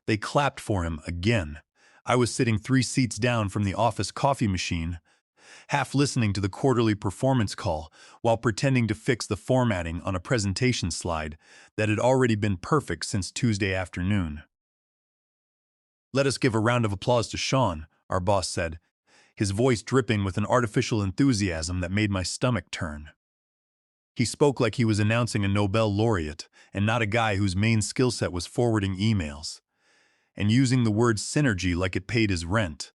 They clapped for him again. I was sitting 3 seats down from the office coffee machine, half listening to the quarterly performance call while pretending to fix the formatting on a presentation slide that had already been perfect since Tuesday afternoon. "Let us give a round of applause to Sean," our boss said, his voice dripping with an artificial enthusiasm that made my stomach turn. He spoke like he was announcing a Nobel laureate and not a guy whose main skill set was forwarding emails, and using the word synergy like it paid his rent.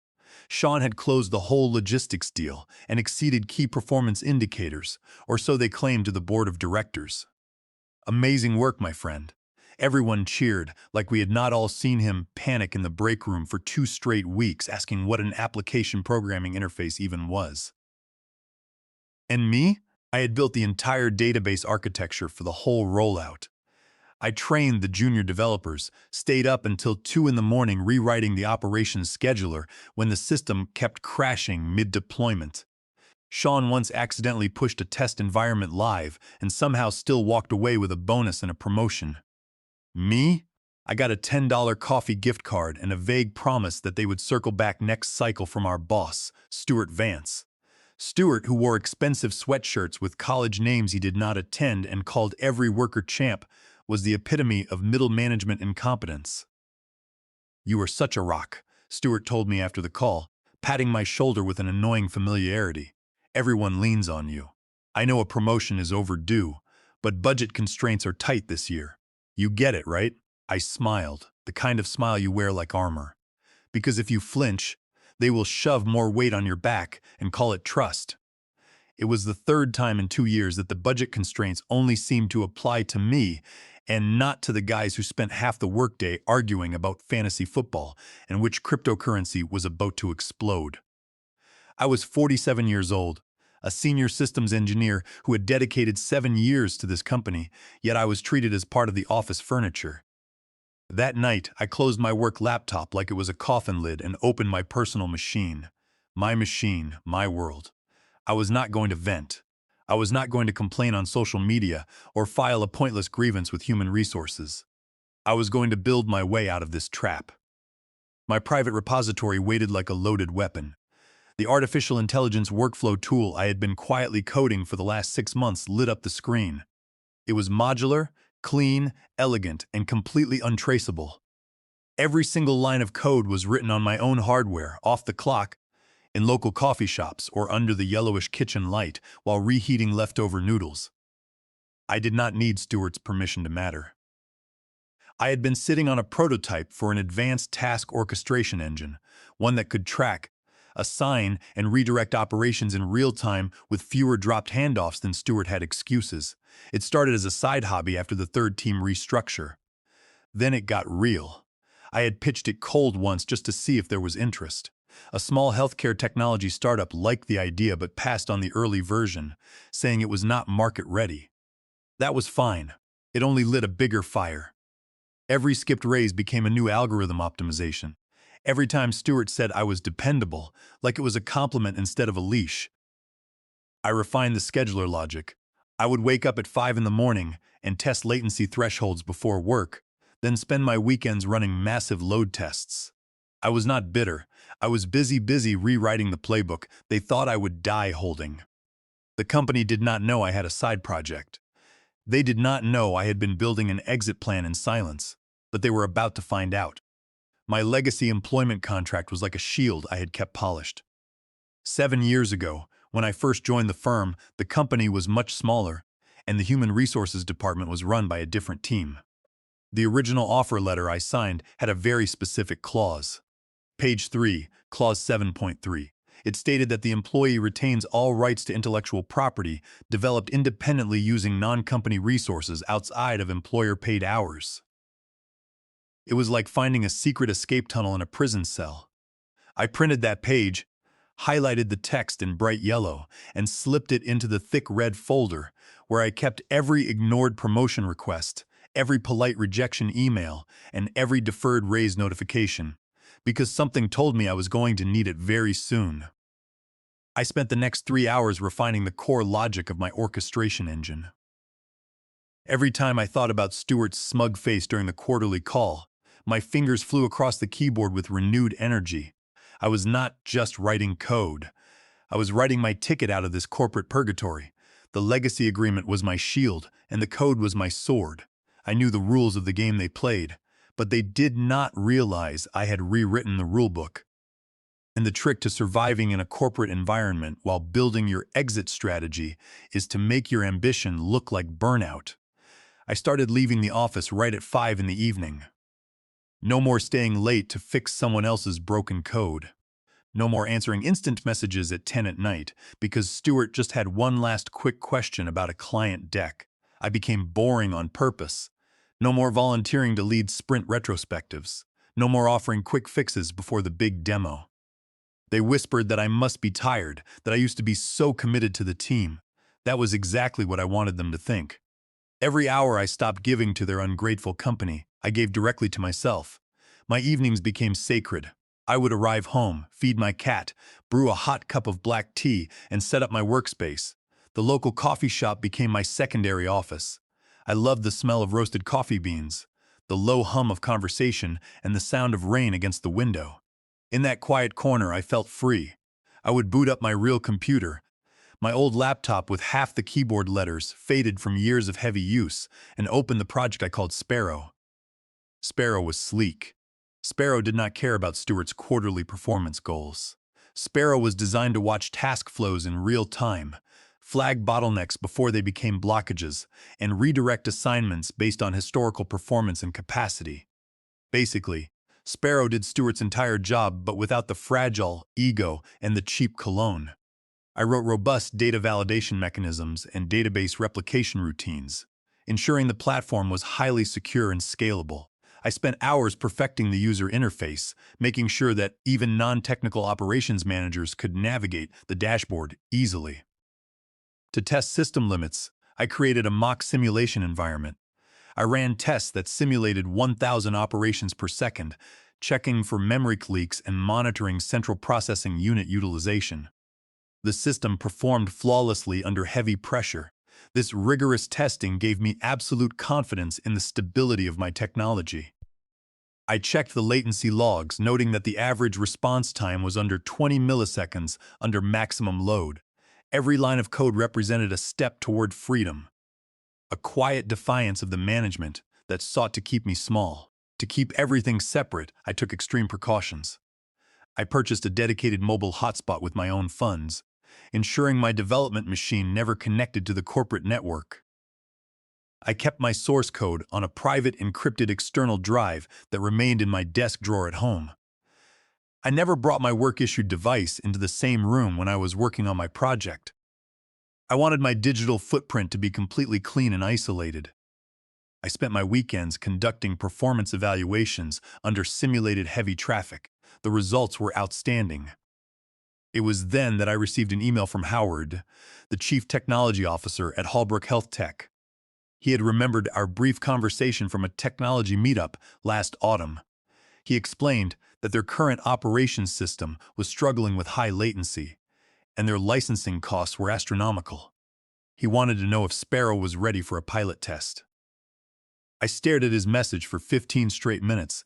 Sean had closed the whole logistics deal and exceeded key performance indicators, or so they claimed to the board of directors. "Amazing work, my friend." Everyone cheered, like we had not all seen him panic in the break room for 2 straight weeks asking what an application programming interface even was. And me? I had built the entire database architecture for the whole rollout. I trained the junior developers, stayed up until 2 in the morning rewriting the operations scheduler when the system kept crashing mid-deployment. Sean once accidentally pushed a test environment live and somehow still walked away with a bonus and a promotion. Me? I got a $10 coffee gift card and a vague promise that they would circle back next cycle from our boss, Stuart Vance. Stuart, who wore expensive sweatshirts with college names he did not attend and called every worker champ, was the epitome of middle management incompetence. "You are such a rock," Stuart told me after the call, patting my shoulder with an annoying familiarity. "Everyone leans on you. I know a promotion is overdue, but budget constraints are tight this year. You get it, right?" I smiled, the kind of smile you wear like armor. "Because if you flinch, they will shove more weight on your back and call it trust." It was the third time in 2 years that the budget constraints only seemed to apply to me and not to the guys who spent half the workday arguing about fantasy football and which cryptocurrency was about to explode. I was 47 years old, a senior systems engineer who had dedicated 7 years to this company, yet I was treated as part of the office furniture. That night, I closed my work laptop like it was a coffin lid and opened my personal machine. My machine, my world. I was not going to vent. I was not going to complain on social media or file a pointless grievance with human resources. I was going to build my way out of this trap. My private repository waited like a loaded weapon. The artificial intelligence workflow tool I had been quietly coding for the last 6 months lit up the screen. It was modular, clean, elegant, and completely untraceable. Every single line of code was written on my own hardware, off the clock, in local coffee shops or under the yellowish kitchen light while reheating leftover noodles. I did not need Stuart's permission to matter. I had been sitting on a prototype for an advanced task orchestration engine, one that could track, assign, and redirect operations in real time with fewer dropped handoffs than Stuart had excuses. It started as a side hobby after the third team restructure. Then it got real. I had pitched it cold once just to see if there was interest. A small healthcare technology startup liked the idea but passed on the early version, saying it was not market-ready. That was fine. It only lit a bigger fire. Every skipped raise became a new algorithm optimization. Every time Stuart said I was dependable, like it was a compliment instead of a leash. I refined the scheduler logic. I would wake up at 5 in the morning and test latency thresholds before work, then spend my weekends running massive load tests. I was not bitter. I was busy rewriting the playbook they thought I would die holding. The company did not know I had a side project. They did not know I had been building an exit plan in silence, but they were about to find out. My legacy employment contract was like a shield I had kept polished. 7 years ago, when I first joined the firm, the company was much smaller, and the human resources department was run by a different team. The original offer letter I signed had a very specific clause. Page 3, Clause 7.3. It stated that the employee retains all rights to intellectual property developed independently using non-company resources outside of employer-paid hours. It was like finding a secret escape tunnel in a prison cell. I printed that page, highlighted the text in bright yellow, and slipped it into the thick red folder where I kept every ignored promotion request, every polite rejection email, and every deferred raise notification, because something told me I was going to need it very soon. I spent the next 3 hours refining the core logic of my orchestration engine. Every time I thought about Stuart's smug face during the quarterly call, My fingers flew across the keyboard with renewed energy. I was not just writing code. I was writing my ticket out of this corporate purgatory. The legacy agreement was my shield, and the code was my sword. I knew the rules of the game they played, but they did not realize I had rewritten the rulebook. And the trick to surviving in a corporate environment while building your exit strategy is to make your ambition look like burnout. I started leaving the office right at 5 in the evening. No more staying late to fix someone else's broken code. No more answering instant messages at 10 at night because Stuart just had one last quick question about a client deck. I became boring on purpose. No more volunteering to lead sprint retrospectives. No more offering quick fixes before the big demo. They whispered that I must be tired, that I used to be so committed to the team. That was exactly what I wanted them to think. Every hour I stopped giving to their ungrateful company, I gave directly to myself. My evenings became sacred. I would arrive home, feed my cat, brew a hot cup of black tea, and set up my workspace. The local coffee shop became my secondary office. I loved the smell of roasted coffee beans, the low hum of conversation, and the sound of rain against the window. In that quiet corner, I felt free. I would boot up my real computer, my old laptop with half the keyboard letters faded from years of heavy use, and open the project I called Sparrow. Sparrow was sleek. Sparrow did not care about Stuart's quarterly performance goals. Sparrow was designed to watch task flows in real time, flag bottlenecks before they became blockages, and redirect assignments based on historical performance and capacity. Basically, Sparrow did Stuart's entire job but without the fragile ego and the cheap cologne. I wrote robust data validation mechanisms and database replication routines, ensuring the platform was highly secure and scalable. I spent hours perfecting the user interface, making sure that even non-technical operations managers could navigate the dashboard easily. To test system limits, I created a mock simulation environment. I ran tests that simulated 1,000 operations per second, checking for memory leaks and monitoring central processing unit utilization. The system performed flawlessly under heavy pressure. This rigorous testing gave me absolute confidence in the stability of my technology. I checked the latency logs, noting that the average response time was under 20 milliseconds under maximum load. Every line of code represented a step toward freedom, a quiet defiance of the management that sought to keep me small. To keep everything separate, I took extreme precautions. I purchased a dedicated mobile hotspot with my own funds, ensuring my development machine never connected to the corporate network. I kept my source code on a private encrypted external drive that remained in my desk drawer at home. I never brought my work-issued device into the same room when I was working on my project. I wanted my digital footprint to be completely clean and isolated. I spent my weekends conducting performance evaluations under simulated heavy traffic. The results were outstanding. It was then that I received an email from Howard, the Chief Technology Officer at Holbrook Health Tech. He had remembered our brief conversation from a technology meetup last autumn. He explained that their current operations system was struggling with high latency, and their licensing costs were astronomical. He wanted to know if Sparrow was ready for a pilot test. I stared at his message for 15 straight minutes,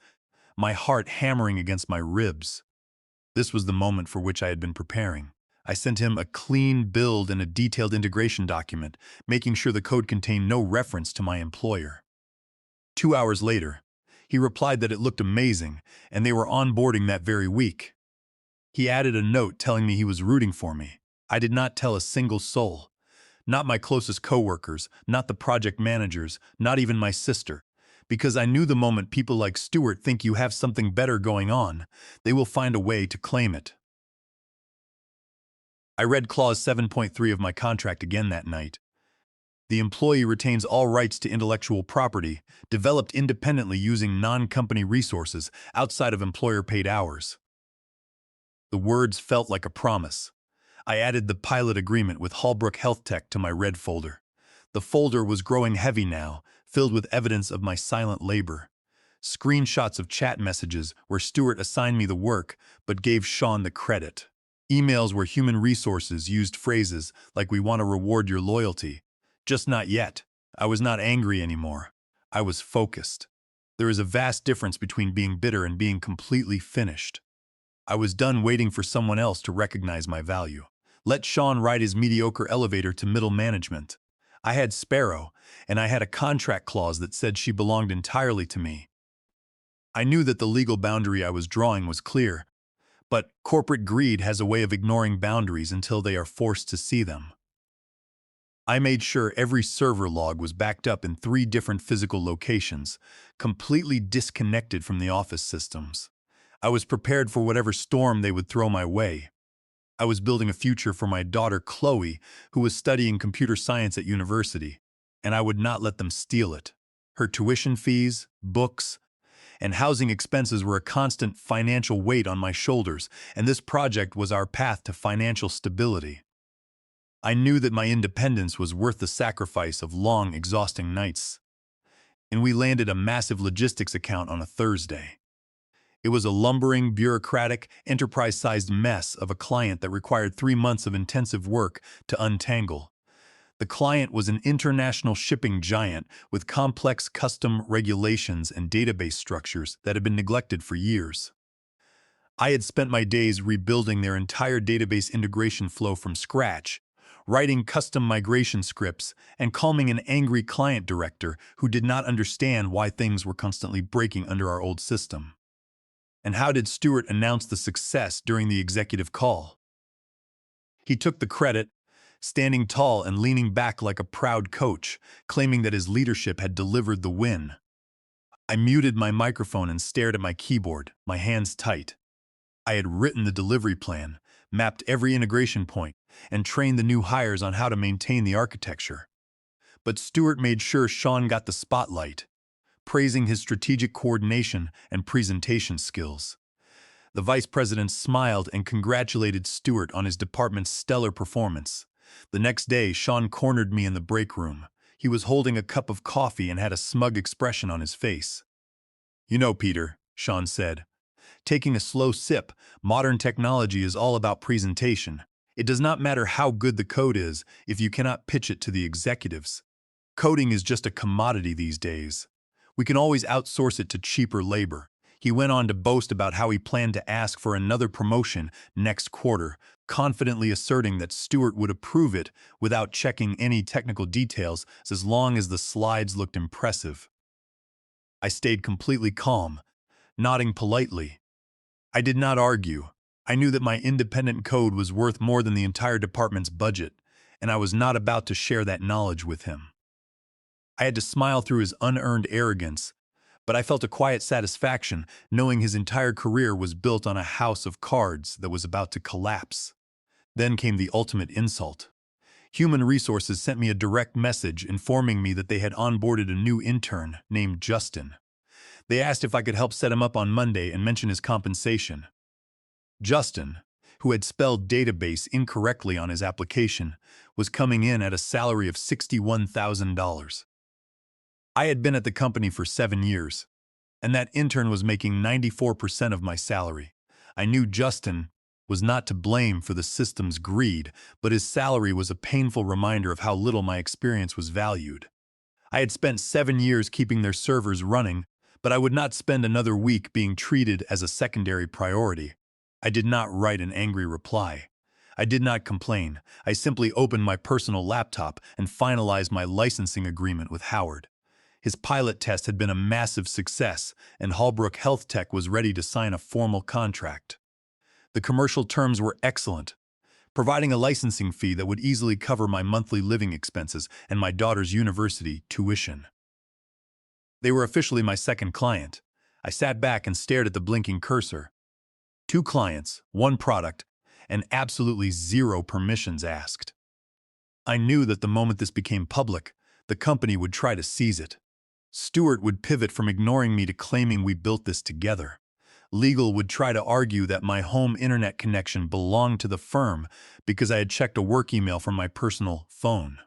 my heart hammering against my ribs. This was the moment for which I had been preparing. I sent him a clean build and a detailed integration document, making sure the code contained no reference to my employer. 2 hours later, he replied that it looked amazing, and they were onboarding that very week. He added a note telling me he was rooting for me. I did not tell a single soul. Not my closest coworkers, not the project managers, not even my sister. Because I knew the moment people like Stuart think you have something better going on, they will find a way to claim it. I read Clause 7.3 of my contract again that night. The employee retains all rights to intellectual property, developed independently using non-company resources outside of employer-paid hours. The words felt like a promise. I added the pilot agreement with Holbrook Health Tech to my red folder. The folder was growing heavy now, filled with evidence of my silent labor. Screenshots of chat messages where Stuart assigned me the work but gave Sean the credit. Emails where human resources used phrases like "we want to reward your loyalty." Just not yet. I was not angry anymore. I was focused. There is a vast difference between being bitter and being completely finished. I was done waiting for someone else to recognize my value. Let Sean ride his mediocre elevator to middle management. I had Sparrow, and I had a contract clause that said she belonged entirely to me. I knew that the legal boundary I was drawing was clear, but corporate greed has a way of ignoring boundaries until they are forced to see them. I made sure every server log was backed up in 3 different physical locations, completely disconnected from the office systems. I was prepared for whatever storm they would throw my way. I was building a future for my daughter Chloe, who was studying computer science at university, and I would not let them steal it. Her tuition fees, books, and housing expenses were a constant financial weight on my shoulders, and this project was our path to financial stability. I knew that my independence was worth the sacrifice of long, exhausting nights. And we landed a massive logistics account on a Thursday. It was a lumbering, bureaucratic, enterprise-sized mess of a client that required 3 months of intensive work to untangle. The client was an international shipping giant with complex custom regulations and database structures that had been neglected for years. I had spent my days rebuilding their entire database integration flow from scratch, writing custom migration scripts, and calming an angry client director who did not understand why things were constantly breaking under our old system. And how did Stuart announce the success during the executive call? He took the credit, standing tall and leaning back like a proud coach, claiming that his leadership had delivered the win. I muted my microphone and stared at my keyboard, my hands tight. I had written the delivery plan, mapped every integration point, and trained the new hires on how to maintain the architecture. But Stuart made sure Sean got the spotlight, praising his strategic coordination and presentation skills. The vice president smiled and congratulated Stuart on his department's stellar performance. The next day, Sean cornered me in the break room. He was holding a cup of coffee and had a smug expression on his face. "You know, Peter," Sean said, taking a slow sip, "modern technology is all about presentation. It does not matter how good the code is if you cannot pitch it to the executives. Coding is just a commodity these days. We can always outsource it to cheaper labor." He went on to boast about how he planned to ask for another promotion next quarter, confidently asserting that Stuart would approve it without checking any technical details as long as the slides looked impressive. I stayed completely calm, nodding politely. I did not argue. I knew that my independent code was worth more than the entire department's budget, and I was not about to share that knowledge with him. I had to smile through his unearned arrogance, but I felt a quiet satisfaction knowing his entire career was built on a house of cards that was about to collapse. Then came the ultimate insult. Human Resources sent me a direct message informing me that they had onboarded a new intern named Justin. They asked if I could help set him up on Monday and mention his compensation. Justin, who had spelled database incorrectly on his application, was coming in at a salary of $61,000. I had been at the company for 7 years, and that intern was making 94% of my salary. I knew Justin was not to blame for the system's greed, but his salary was a painful reminder of how little my experience was valued. I had spent 7 years keeping their servers running, but I would not spend another week being treated as a secondary priority. I did not write an angry reply. I did not complain. I simply opened my personal laptop and finalized my licensing agreement with Howard. His pilot test had been a massive success, and Hallbrook Health Tech was ready to sign a formal contract. The commercial terms were excellent, providing a licensing fee that would easily cover my monthly living expenses and my daughter's university tuition. They were officially my second client. I sat back and stared at the blinking cursor. 2 clients, 1 product, and absolutely 0 permissions asked. I knew that the moment this became public, the company would try to seize it. Stuart would pivot from ignoring me to claiming we built this together. Legal would try to argue that my home internet connection belonged to the firm because I had checked a work email from my personal phone.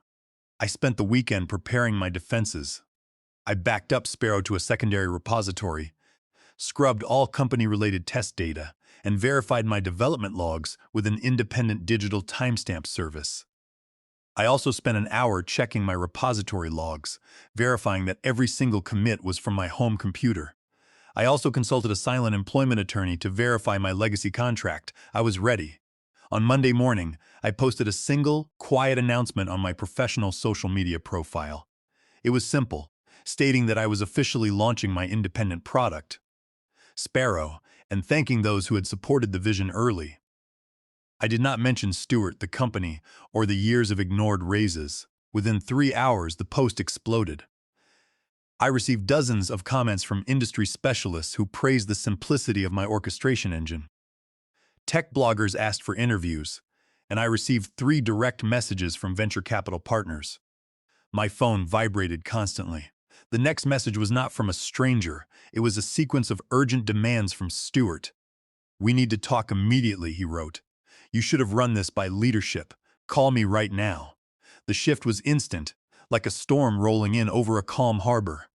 I spent the weekend preparing my defenses. I backed up Sparrow to a secondary repository, scrubbed all company-related test data, and verified my development logs with an independent digital timestamp service. I also spent an hour checking my repository logs, verifying that every single commit was from my home computer. I also consulted a silent employment attorney to verify my legacy contract. I was ready. On Monday morning, I posted a single, quiet announcement on my professional social media profile. It was simple, stating that I was officially launching my independent product, Sparrow, and thanking those who had supported the vision early. I did not mention Stewart, the company, or the years of ignored raises. Within 3 hours, the post exploded. I received dozens of comments from industry specialists who praised the simplicity of my orchestration engine. Tech bloggers asked for interviews, and I received 3 direct messages from venture capital partners. My phone vibrated constantly. The next message was not from a stranger. It was a sequence of urgent demands from Stewart. "We need to talk immediately," he wrote. "You should have run this by leadership. Call me right now." The shift was instant, like a storm rolling in over a calm harbor.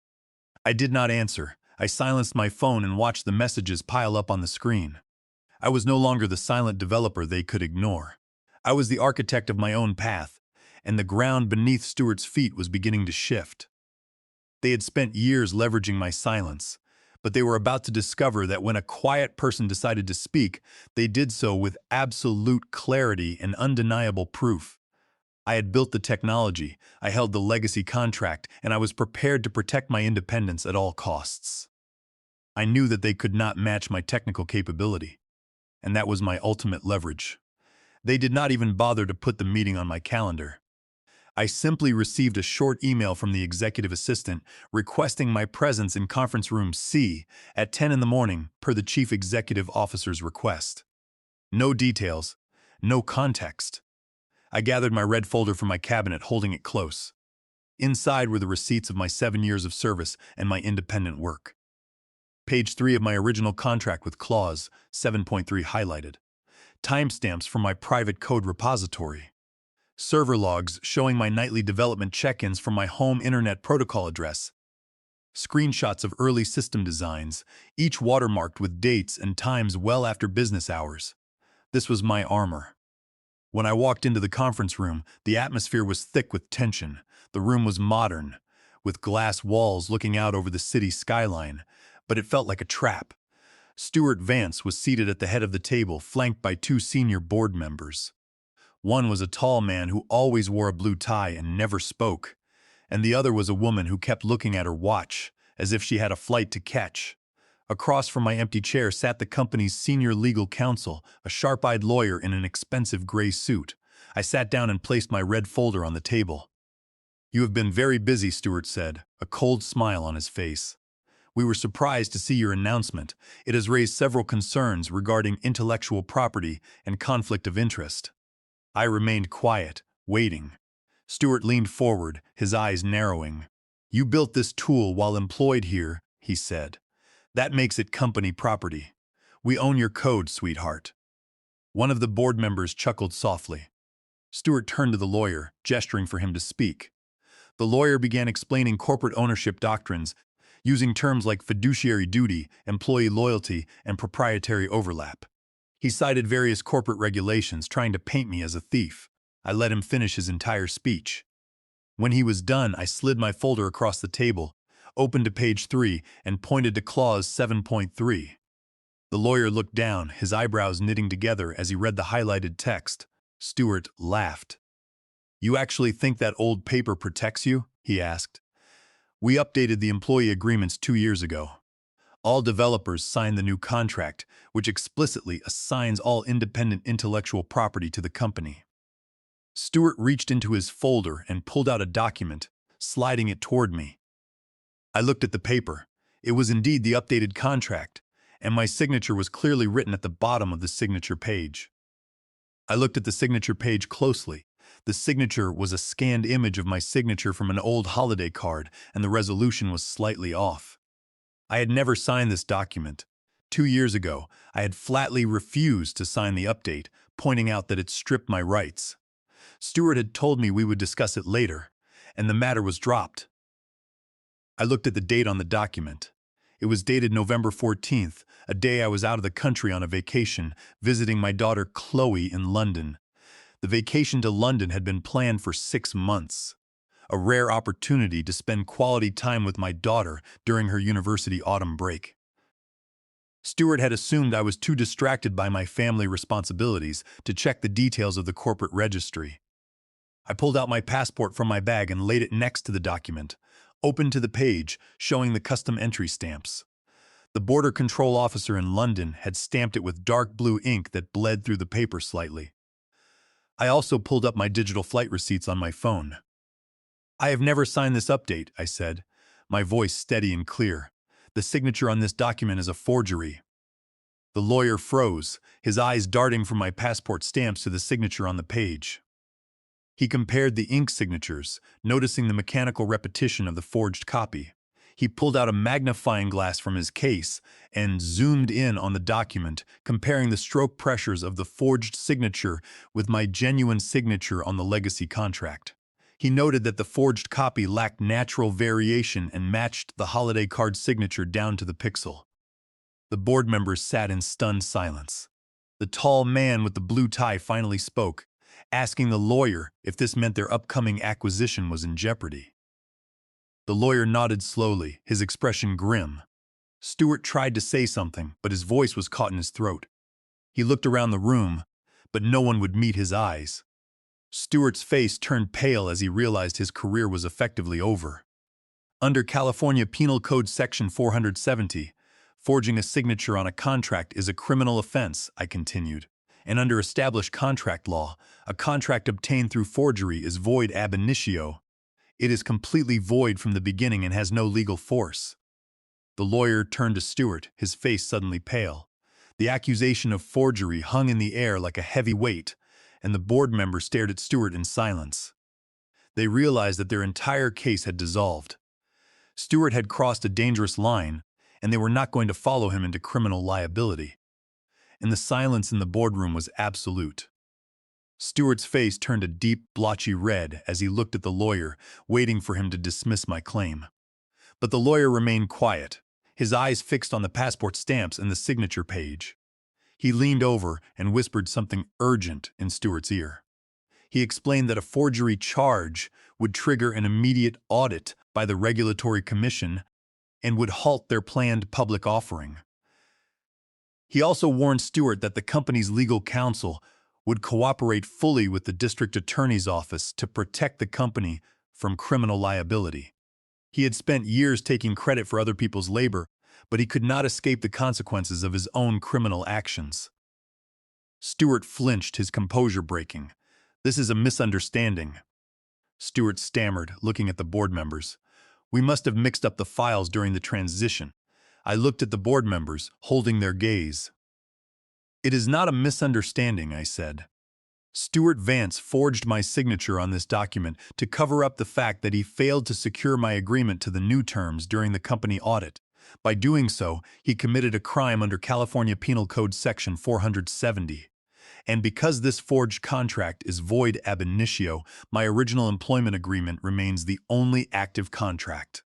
I did not answer. I silenced my phone and watched the messages pile up on the screen. I was no longer the silent developer they could ignore. I was the architect of my own path, and the ground beneath Stewart's feet was beginning to shift. They had spent years leveraging my silence, but they were about to discover that when a quiet person decided to speak, they did so with absolute clarity and undeniable proof. I had built the technology, I held the legacy contract, and I was prepared to protect my independence at all costs. I knew that they could not match my technical capability, and that was my ultimate leverage. They did not even bother to put the meeting on my calendar. I simply received a short email from the executive assistant requesting my presence in conference room C at 10 in the morning per the chief executive officer's request. No details, no context. I gathered my red folder from my cabinet, holding it close. Inside were the receipts of my 7 years of service and my independent work. Page 3 of my original contract with Clause 7.3 highlighted. Timestamps from my private code repository. Server logs showing my nightly development check-ins from my home internet protocol address. Screenshots of early system designs, each watermarked with dates and times well after business hours. This was my armor. When I walked into the conference room, the atmosphere was thick with tension. The room was modern, with glass walls looking out over the city skyline, but it felt like a trap. Stewart Vance was seated at the head of the table, flanked by 2 senior board members. One was a tall man who always wore a blue tie and never spoke, and the other was a woman who kept looking at her watch, as if she had a flight to catch. Across from my empty chair sat the company's senior legal counsel, a sharp-eyed lawyer in an expensive gray suit. I sat down and placed my red folder on the table. "You have been very busy," Stewart said, a cold smile on his face. "We were surprised to see your announcement. It has raised several concerns regarding intellectual property and conflict of interest." I remained quiet, waiting. Stewart leaned forward, his eyes narrowing. "You built this tool while employed here," he said. "That makes it company property. We own your code, sweetheart." One of the board members chuckled softly. Stewart turned to the lawyer, gesturing for him to speak. The lawyer began explaining corporate ownership doctrines, using terms like fiduciary duty, employee loyalty, and proprietary overlap. He cited various corporate regulations, trying to paint me as a thief. I let him finish his entire speech. When he was done, I slid my folder across the table, opened to page 3, and pointed to clause 7.3. The lawyer looked down, his eyebrows knitting together as he read the highlighted text. Stewart laughed. "You actually think that old paper protects you?" he asked. "We updated the employee agreements 2 years ago. All developers sign the new contract, which explicitly assigns all independent intellectual property to the company." Stewart reached into his folder and pulled out a document, sliding it toward me. I looked at the paper. It was indeed the updated contract, and my signature was clearly written at the bottom of the signature page. I looked at the signature page closely. The signature was a scanned image of my signature from an old holiday card, and the resolution was slightly off. I had never signed this document. 2 years ago, I had flatly refused to sign the update, pointing out that it stripped my rights. Stewart had told me we would discuss it later, and the matter was dropped. I looked at the date on the document. It was dated November 14th, a day I was out of the country on a vacation, visiting my daughter Chloe in London. The vacation to London had been planned for 6 months, a rare opportunity to spend quality time with my daughter during her university autumn break. Stuart had assumed I was too distracted by my family responsibilities to check the details of the corporate registry. I pulled out my passport from my bag and laid it next to the document, open to the page showing the custom entry stamps. The border control officer in London had stamped it with dark blue ink that bled through the paper slightly. I also pulled up my digital flight receipts on my phone. "I have never signed this update," I said, my voice steady and clear. "The signature on this document is a forgery." The lawyer froze, his eyes darting from my passport stamps to the signature on the page. He compared the ink signatures, noticing the mechanical repetition of the forged copy. He pulled out a magnifying glass from his case and zoomed in on the document, comparing the stroke pressures of the forged signature with my genuine signature on the legacy contract. He noted that the forged copy lacked natural variation and matched the holiday card signature down to the pixel. The board members sat in stunned silence. The tall man with the blue tie finally spoke, asking the lawyer if this meant their upcoming acquisition was in jeopardy. The lawyer nodded slowly, his expression grim. Stuart tried to say something, but his voice was caught in his throat. He looked around the room, but no one would meet his eyes. Stuart's face turned pale as he realized his career was effectively over. Under California Penal Code Section 470, forging a signature on a contract is a criminal offense, I continued. And under established contract law, a contract obtained through forgery is void ab initio. It is completely void from the beginning and has no legal force. The lawyer turned to Stuart, his face suddenly pale. The accusation of forgery hung in the air like a heavy weight, and the board members stared at Stuart in silence. They realized that their entire case had dissolved. Stuart had crossed a dangerous line, and they were not going to follow him into criminal liability. And the silence in the boardroom was absolute. Stuart's face turned a deep, blotchy red as he looked at the lawyer, waiting for him to dismiss my claim. But the lawyer remained quiet, his eyes fixed on the passport stamps and the signature page. He leaned over and whispered something urgent in Stuart's ear. He explained that a forgery charge would trigger an immediate audit by the Regulatory Commission and would halt their planned public offering. He also warned Stuart that the company's legal counsel would cooperate fully with the district attorney's office to protect the company from criminal liability. He had spent years taking credit for other people's labor, but he could not escape the consequences of his own criminal actions. Stuart flinched, his composure breaking. "This is a misunderstanding," Stuart stammered, looking at the board members. "We must have mixed up the files during the transition." I looked at the board members, holding their gaze. "It is not a misunderstanding," I said. "Stuart Vance forged my signature on this document to cover up the fact that he failed to secure my agreement to the new terms during the company audit. By doing so, he committed a crime under California Penal Code Section 470. And because this forged contract is void ab initio, my original employment agreement remains the only active contract.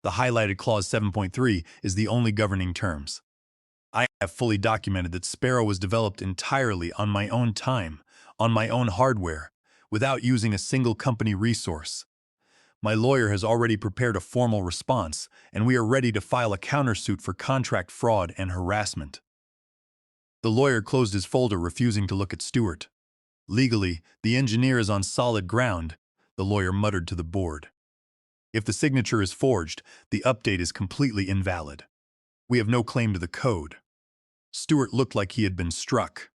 The highlighted Clause 7.3 is the only governing terms. I have fully documented that Sparrow was developed entirely on my own time, on my own hardware, without using a single company resource. My lawyer has already prepared a formal response, and we are ready to file a countersuit for contract fraud and harassment." The lawyer closed his folder, refusing to look at Stuart. "Legally, the engineer is on solid ground," the lawyer muttered to the board. "If the signature is forged, the update is completely invalid. We have no claim to the code." Stuart looked like he had been struck.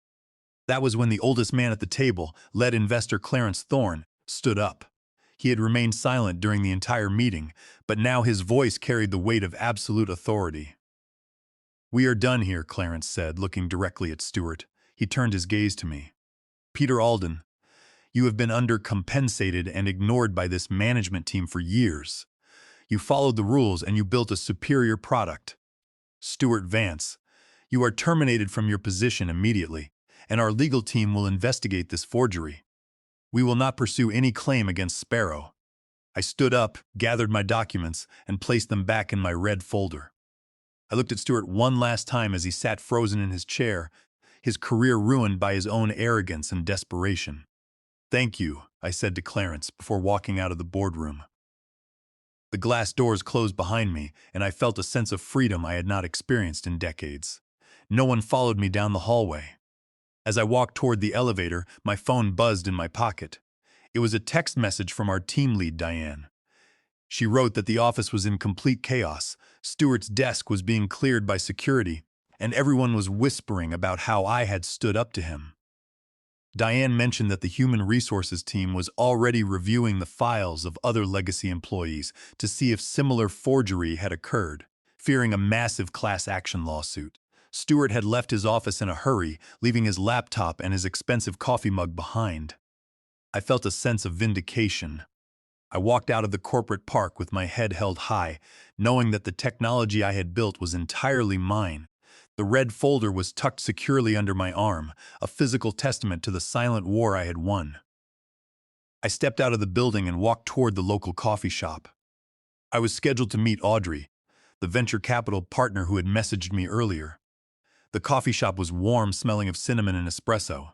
That was when the oldest man at the table, lead investor Clarence Thorne, stood up. He had remained silent during the entire meeting, but now his voice carried the weight of absolute authority. "We are done here," Clarence said, looking directly at Stuart. He turned his gaze to me. "Peter Alden, you have been undercompensated and ignored by this management team for years. You followed the rules and you built a superior product. Stuart Vance, you are terminated from your position immediately, and our legal team will investigate this forgery. We will not pursue any claim against Sparrow." I stood up, gathered my documents, and placed them back in my red folder. I looked at Stuart one last time as he sat frozen in his chair, his career ruined by his own arrogance and desperation. "Thank you," I said to Clarence before walking out of the boardroom. The glass doors closed behind me, and I felt a sense of freedom I had not experienced in decades. No one followed me down the hallway. As I walked toward the elevator, my phone buzzed in my pocket. It was a text message from our team lead, Diane. She wrote that the office was in complete chaos, Stuart's desk was being cleared by security, and everyone was whispering about how I had stood up to him. Diane mentioned that the human resources team was already reviewing the files of other legacy employees to see if similar forgery had occurred, fearing a massive class action lawsuit. Stuart had left his office in a hurry, leaving his laptop and his expensive coffee mug behind. I felt a sense of vindication. I walked out of the corporate park with my head held high, knowing that the technology I had built was entirely mine. The red folder was tucked securely under my arm, a physical testament to the silent war I had won. I stepped out of the building and walked toward the local coffee shop. I was scheduled to meet Audrey, the venture capital partner who had messaged me earlier. The coffee shop was warm, smelling of cinnamon and espresso.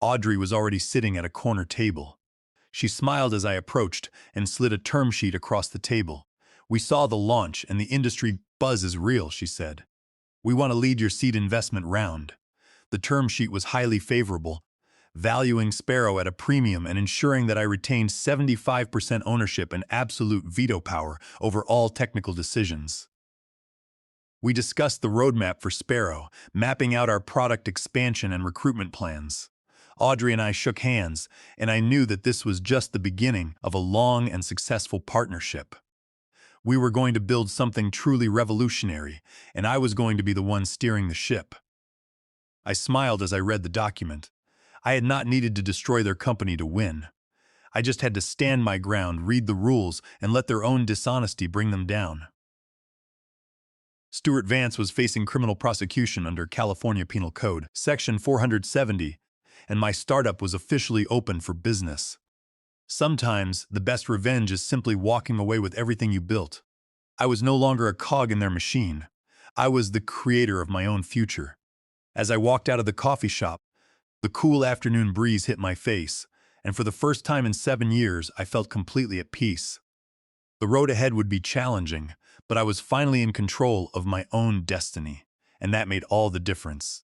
Audrey was already sitting at a corner table. She smiled as I approached and slid a term sheet across the table. "We saw the launch and the industry buzz is real," she said. "We want to lead your seed investment round." The term sheet was highly favorable, valuing Sparrow at a premium and ensuring that I retained 75% ownership and absolute veto power over all technical decisions. We discussed the roadmap for Sparrow, mapping out our product expansion and recruitment plans. Audrey and I shook hands, and I knew that this was just the beginning of a long and successful partnership. We were going to build something truly revolutionary, and I was going to be the one steering the ship. I smiled as I read the document. I had not needed to destroy their company to win. I just had to stand my ground, read the rules, and let their own dishonesty bring them down. Stuart Vance was facing criminal prosecution under California Penal Code, Section 470, and my startup was officially open for business. Sometimes, the best revenge is simply walking away with everything you built. I was no longer a cog in their machine. I was the creator of my own future. As I walked out of the coffee shop, the cool afternoon breeze hit my face, and for the first time in 7 years, I felt completely at peace. The road ahead would be challenging, but I was finally in control of my own destiny, and that made all the difference.